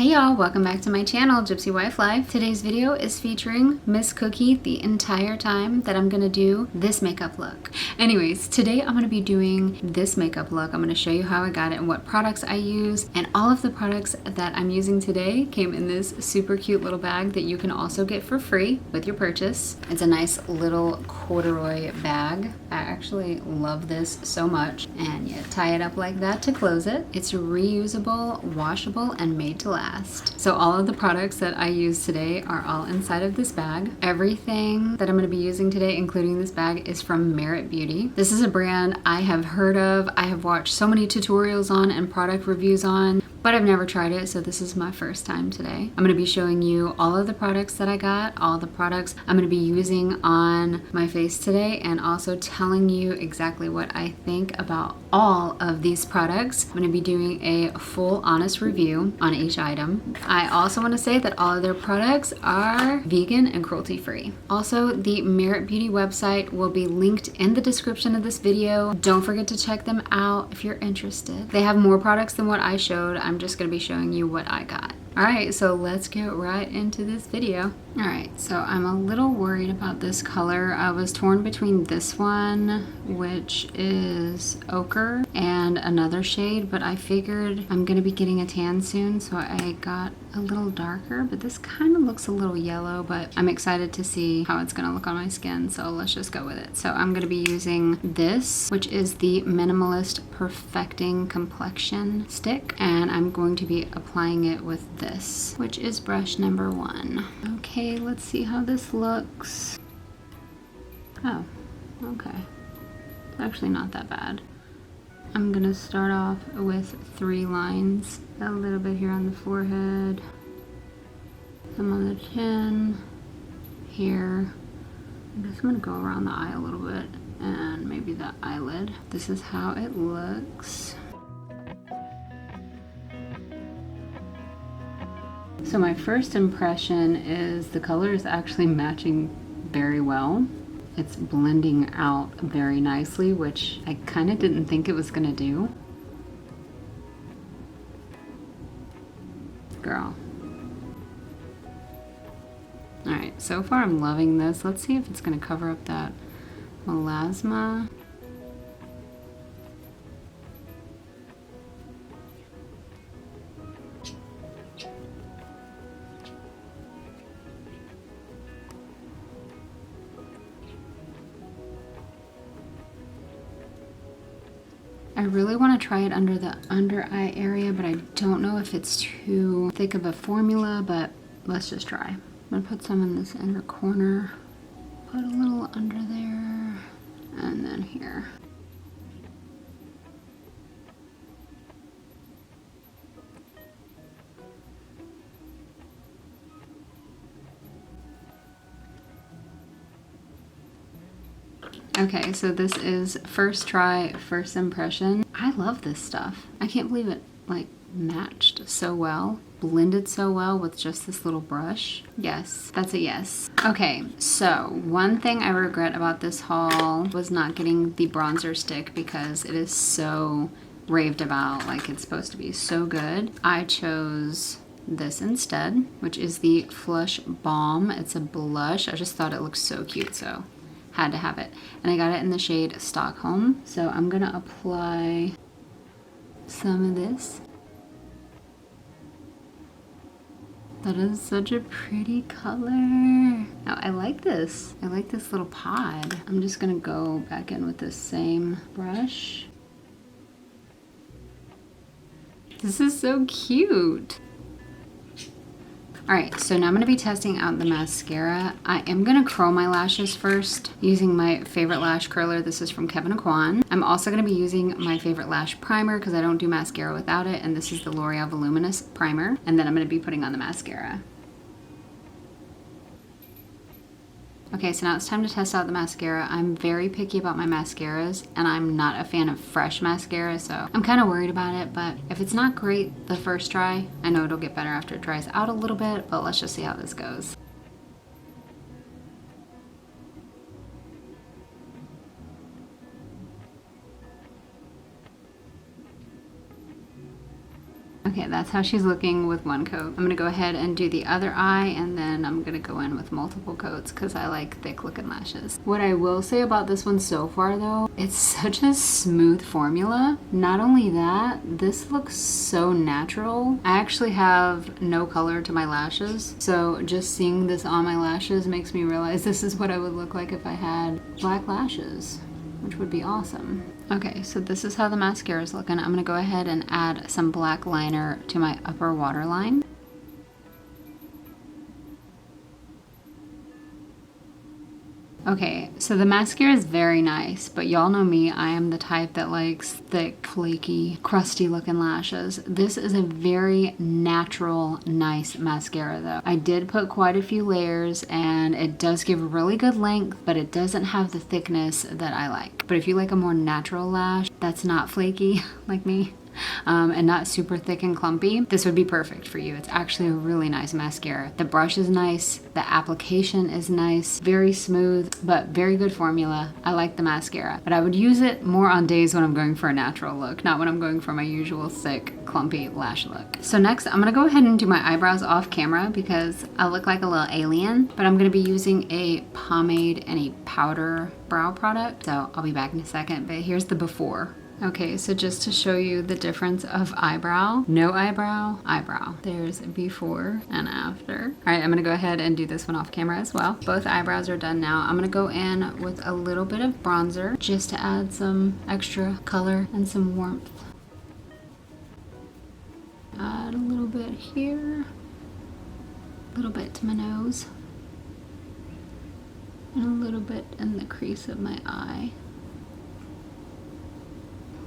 Hey y'all, welcome back to my channel, Gypsy Wife Life. Today's video is featuring Miss Cookie the entire time that I'm gonna do this makeup look. Anyways, today I'm gonna be doing this makeup look. I'm gonna show you how I got it and what products I use, and all of the products that I'm using today came in this super cute little bag that you can also get for free with your purchase. It's a nice little corduroy bag. I actually love this so much, and you tie it up like that to close it. It's reusable, washable, and made to last. So all of the products that I use today are all inside of this bag. Everything that I'm going to be using today, including this bag, is from Merit Beauty. This is a brand I have heard of. I have watched so many tutorials on and product reviews on, but I've never tried it, so this is my first time today. I'm going to be showing you all of the products that I got, all the products I'm going to be using on my face today, and also telling you exactly what I think about all of these products. I'm going to be doing a full honest review on each item. I also want to say that all of their products are vegan and cruelty free. Also, the Merit Beauty website will be linked in the description of this video. Don't forget to check them out if you're interested. They have more products than what I showed. I'm just going to be showing you what I got. Alright, so let's get right into this video. Alright, so I'm a little worried about this color. I was torn between this one, which is ochre, and another shade, but I figured I'm going to be getting a tan soon, so I got a little darker, but this kind of looks a little yellow, but I'm excited to see how it's going to look on my skin, so let's just go with it. So I'm going to be using this, which is the Minimalist Perfecting Complexion stick, and I'm going to be applying it with this, which is brush number 1. Okay, let's see how this looks. Oh, okay. It's actually not that bad. I'm gonna start off with 3 lines. A little bit here on the forehead, some on the chin, here. I guess I'm gonna go around the eye a little bit, and maybe the eyelid. This is how it looks. So my first impression is the color is actually matching very well. It's blending out very nicely, which I kind of didn't think it was gonna do. Girl. Alright, so far I'm loving this. Let's see if it's gonna cover up that melasma. I really want to try it under the under eye area, but I don't know if it's too thick of a formula, but let's just try. I'm going to put some in this inner corner, put a little under there, and then here. Okay, so this is first try, first impression. I love this stuff. I can't believe it like matched so well, blended so well with just this little brush. Yes, that's a yes. Okay, so one thing I regret about this haul was not getting the bronzer stick because it is so raved about, like it's supposed to be so good. I chose this instead, which is the Flush Balm. It's a blush. I just thought it looked so cute, so had to have it. And I got it in the shade Stockholm. So I'm gonna apply some of this. That is such a pretty color. Now I like this. I like this little pod. I'm just gonna go back in with this same brush. This is so cute. Alright, so now I'm going to be testing out the mascara. I am going to curl my lashes first using my favorite lash curler. This is from Kevyn Aucoin. I'm also going to be using my favorite lash primer because I don't do mascara without it, and this is the L'Oreal Voluminous Primer. And then I'm going to be putting on the mascara. Okay, so now it's time to test out the mascara. I'm very picky about my mascaras, and I'm not a fan of fresh mascara, so I'm kind of worried about it, but if it's not great the first try, I know it'll get better after it dries out a little bit, but let's just see how this goes. Okay, that's how she's looking with one coat. I'm gonna go ahead and do the other eye, and then I'm gonna go in with multiple coats because I like thick looking lashes. What I will say about this one so far though, it's such a smooth formula. Not only that, this looks so natural. I actually have no color to my lashes, so just seeing this on my lashes makes me realize this is what I would look like if I had black lashes, which would be awesome. Okay, so this is how the mascara is looking. I'm gonna go ahead and add some black liner to my upper waterline. Okay, so the mascara is very nice, but y'all know me, I am the type that likes thick, flaky, crusty looking lashes. This is a very natural, nice mascara though. I did put quite a few layers and it does give really good length, but it doesn't have the thickness that I like. But if you like a more natural lash that's not flaky like me, and not super thick and clumpy, this would be perfect for you. It's actually a really nice mascara. The brush is nice, the application is nice, very smooth, but very good formula. I like the mascara, but I would use it more on days when I'm going for a natural look, not when I'm going for my usual thick, clumpy lash look. So next, I'm gonna go ahead and do my eyebrows off camera because I look like a little alien, but I'm gonna be using a pomade and a powder brow product. So I'll be back in a second, but here's the before. Okay, so just to show you the difference of eyebrow, no eyebrow, eyebrow. There's before and after. All right, I'm gonna go ahead and do this one off camera as well. Both eyebrows are done now. I'm gonna go in with a little bit of bronzer just to add some extra color and some warmth. Add a little bit here, a little bit to my nose, and a little bit in the crease of my eye.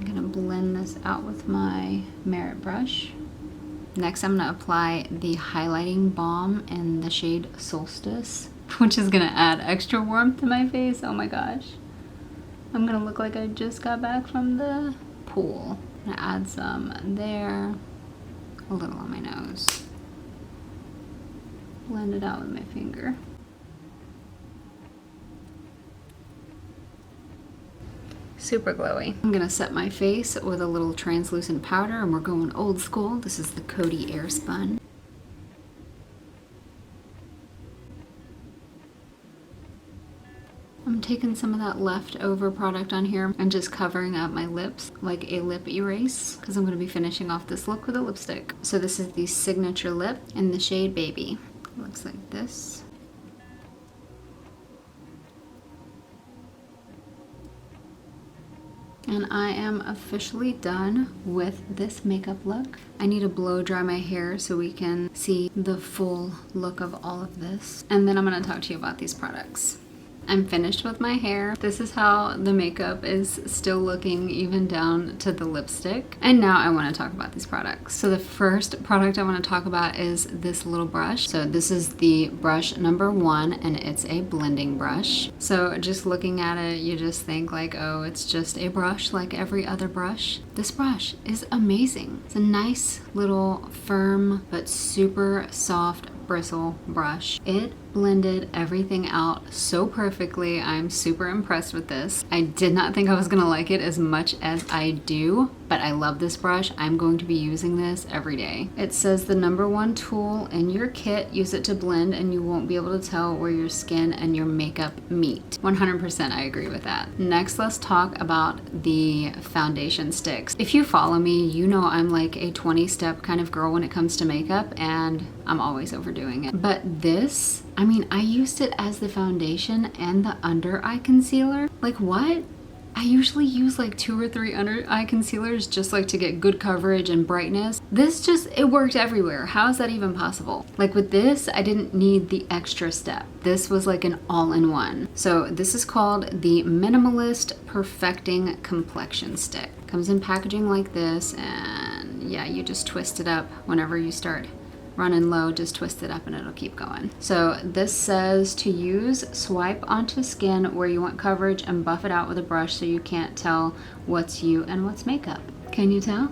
I'm gonna blend this out with my Merit brush. Next, I'm gonna apply the highlighting balm in the shade Solstice, which is gonna add extra warmth to my face. Oh my gosh. I'm gonna look like I just got back from the pool. I'm gonna add some there, a little on my nose. Blend it out with my finger. Super glowy. I'm gonna set my face with a little translucent powder, and we're going old school. This is the Coty Airspun. I'm taking some of that leftover product on here and just covering up my lips like a lip erase because I'm gonna be finishing off this look with a lipstick. So this is the Signature Lip in the shade Baby. It looks like this. And I am officially done with this makeup look. I need to blow dry my hair so we can see the full look of all of this. And then I'm gonna talk to you about these products. I'm finished with my hair. This is how the makeup is still looking, even down to the lipstick. And now I want to talk about these products. So the first product I want to talk about is this little brush. So this is the brush number 1, and it's a blending brush. So just looking at it, you just think like, oh, it's just a brush like every other brush. This brush is amazing. It's a nice little firm but super soft bristle brush. It blended everything out so perfectly. I'm super impressed with this. I did not think I was gonna like it as much as I do, but I love this brush. I'm going to be using this every day. It says the number 1 tool in your kit. Use it to blend and you won't be able to tell where your skin and your makeup meet. 100% I agree with that. Next, let's talk about the foundation sticks. If you follow me, you know I'm like a 20-step kind of girl when it comes to makeup, and I'm always overdoing it. But this, I mean, I used it as the foundation and the under eye concealer. Like what? I usually use like 2 or 3 under eye concealers just like to get good coverage and brightness. This just, it worked everywhere. How is that even possible? Like with this, I didn't need the extra step. This was like an all-in-one. So this is called the Minimalist Perfecting Complexion Stick. Comes in packaging like this, and yeah, you just twist it up whenever you start running low, just twist it up and it'll keep going. So this says to use, swipe onto skin where you want coverage and buff it out with a brush so you can't tell what's you and what's makeup. Can you tell?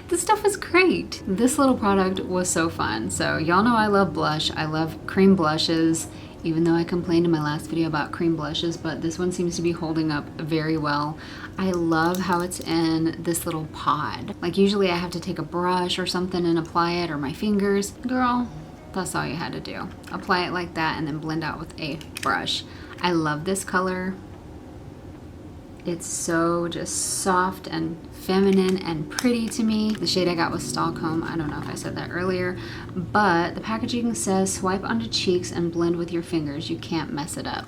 This stuff is great. This little product was so fun. So y'all know I love blush. I love cream blushes. even though I complained in my last video about cream blushes, but this one seems to be holding up very well. I love how it's in this little pod. Like usually I have to take a brush or something and apply it, or my fingers. Girl, that's all you had to do. Apply it like that and then blend out with a brush. I love this color. It's so just soft and feminine and pretty to me. The shade I got was Stockholm. I don't know if I said that earlier, but the packaging says swipe onto cheeks and blend with your fingers. You can't mess it up.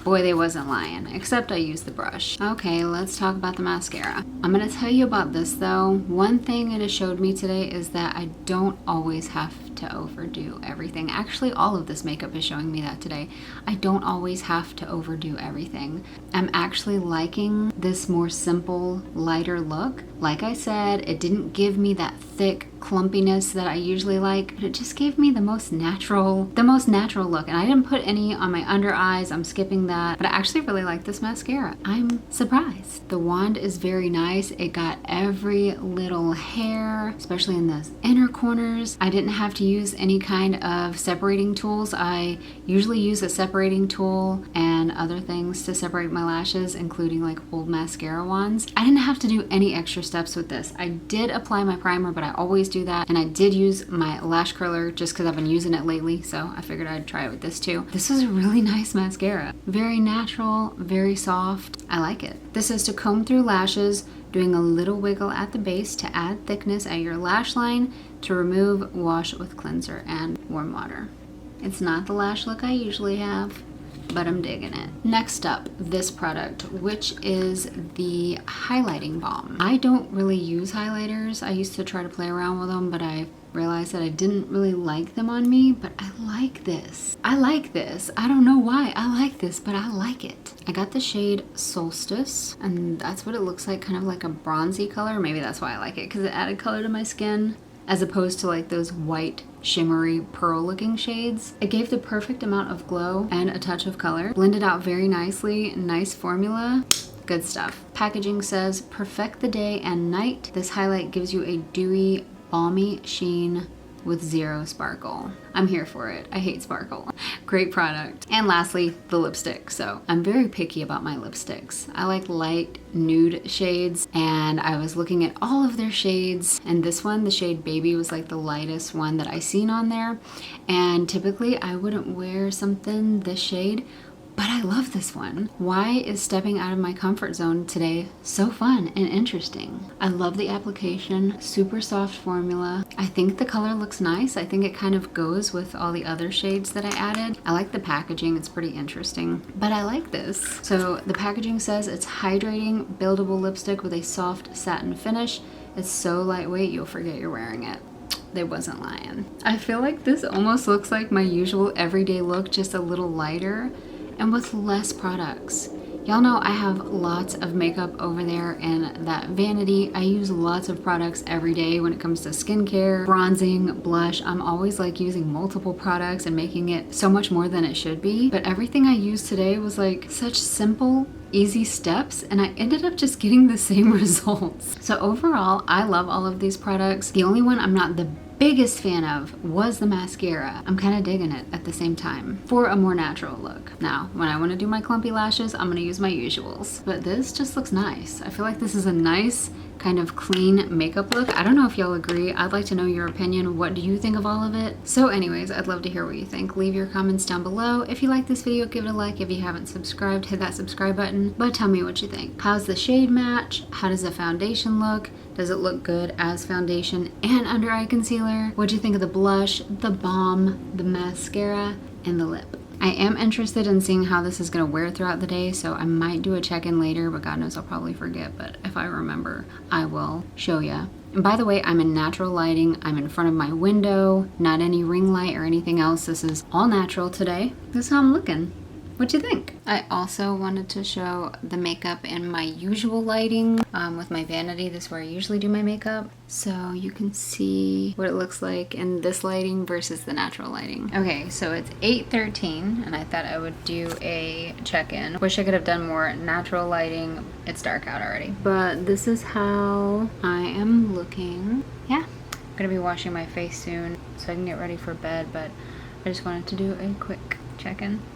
Boy, they wasn't lying, except I used the brush. Okay, let's talk about the mascara. I'm gonna tell you about this though. One thing it has showed me today is that I don't always have to overdo everything. Actually, all of this makeup is showing me that today. I don't always have to overdo everything. I'm actually liking this more simple, lighter look. Like I said, it didn't give me that thick clumpiness that I usually like, but it just gave me the most natural look. And I didn't put any on my under eyes. I'm skipping that, but I actually really like this mascara. I'm surprised. The wand is very nice. It got every little hair, especially in the inner corners. I didn't have to use any kind of separating tools. I usually use a separating tool and other things to separate my lashes, including like old mascara wands. I didn't have to do any extra steps with this. I did apply my primer, but I always do that. And I did use my lash curler just because I've been using it lately, so I figured I'd try it with this too. This is a really nice mascara. Very natural, very soft. I like it. This is to comb through lashes, doing a little wiggle at the base to add thickness at your lash line, to remove, wash with cleanser and warm water. It's not the lash look I usually have, but I'm digging it. Next up, this product, which is the highlighting balm. I don't really use highlighters. I used to try to play around with them, but I realized that I didn't really like them on me, but I like this. I like this. I don't know why I like this, but I like it. I got the shade Solstice, and that's what it looks like, kind of like a bronzy color. Maybe that's why I like it, because it added color to my skin, as opposed to like those white, shimmery, pearl looking shades. It gave the perfect amount of glow and a touch of color. Blended out very nicely, nice formula. Good stuff. Packaging says, perfect the day and night. This highlight gives you a dewy, balmy sheen with zero sparkle. I'm here for it. I hate sparkle. Great product. And lastly, the lipstick. So I'm very picky about my lipsticks. I like light nude shades, and I was looking at all of their shades, and this one, the shade Baby, was like the lightest one that I seen on there. And typically I wouldn't wear something this shade, but I love this one. Why is stepping out of my comfort zone today so fun and interesting? I love the application, super soft formula. I think the color looks nice. I think it kind of goes with all the other shades that I added. I like the packaging, it's pretty interesting, but I like this. So the packaging says it's hydrating, buildable lipstick with a soft satin finish. It's so lightweight you'll forget you're wearing it. They wasn't lying. I feel like this almost looks like my usual everyday look, just a little lighter and with less products. Y'all know I have lots of makeup over there in that vanity. I use lots of products every day when it comes to skincare, bronzing, blush. I'm always like using multiple products and making it so much more than it should be. But everything I used today was like such simple, easy steps, and I ended up just getting the same results. So overall, I love all of these products. The only one I'm not the biggest fan of was the mascara. I'm kind of digging it at the same time for a more natural look. Now, when I want to do my clumpy lashes, I'm going to use my usuals, but this just looks nice. I feel like this is a nice kind of clean makeup look. I don't know if y'all agree. I'd like to know your opinion. What do you think of all of it? So anyways, I'd love to hear what you think. Leave your comments down below. If you like this video, give it a like. If you haven't subscribed, hit that subscribe button. But tell me what you think. How's the shade match? How does the foundation look? Does it look good as foundation and under eye concealer? What'd you think of the blush, the balm, the mascara, and the lip? I am interested in seeing how this is going to wear throughout the day, so I might do a check-in later, but God knows I'll probably forget, but if I remember, I will show ya. And by the way, I'm in natural lighting. I'm in front of my window, not any ring light or anything else. This is all natural today. This is how I'm looking. What you think? I also wanted to show the makeup in my usual lighting with my vanity. This is where I usually do my makeup. So you can see what it looks like in this lighting versus the natural lighting. Okay, so it's 8:13 and I thought I would do a check-in. Wish I could have done more natural lighting. It's dark out already. But this is how I am looking. Yeah, I'm gonna be washing my face soon so I can get ready for bed, but I just wanted to do a quick checking.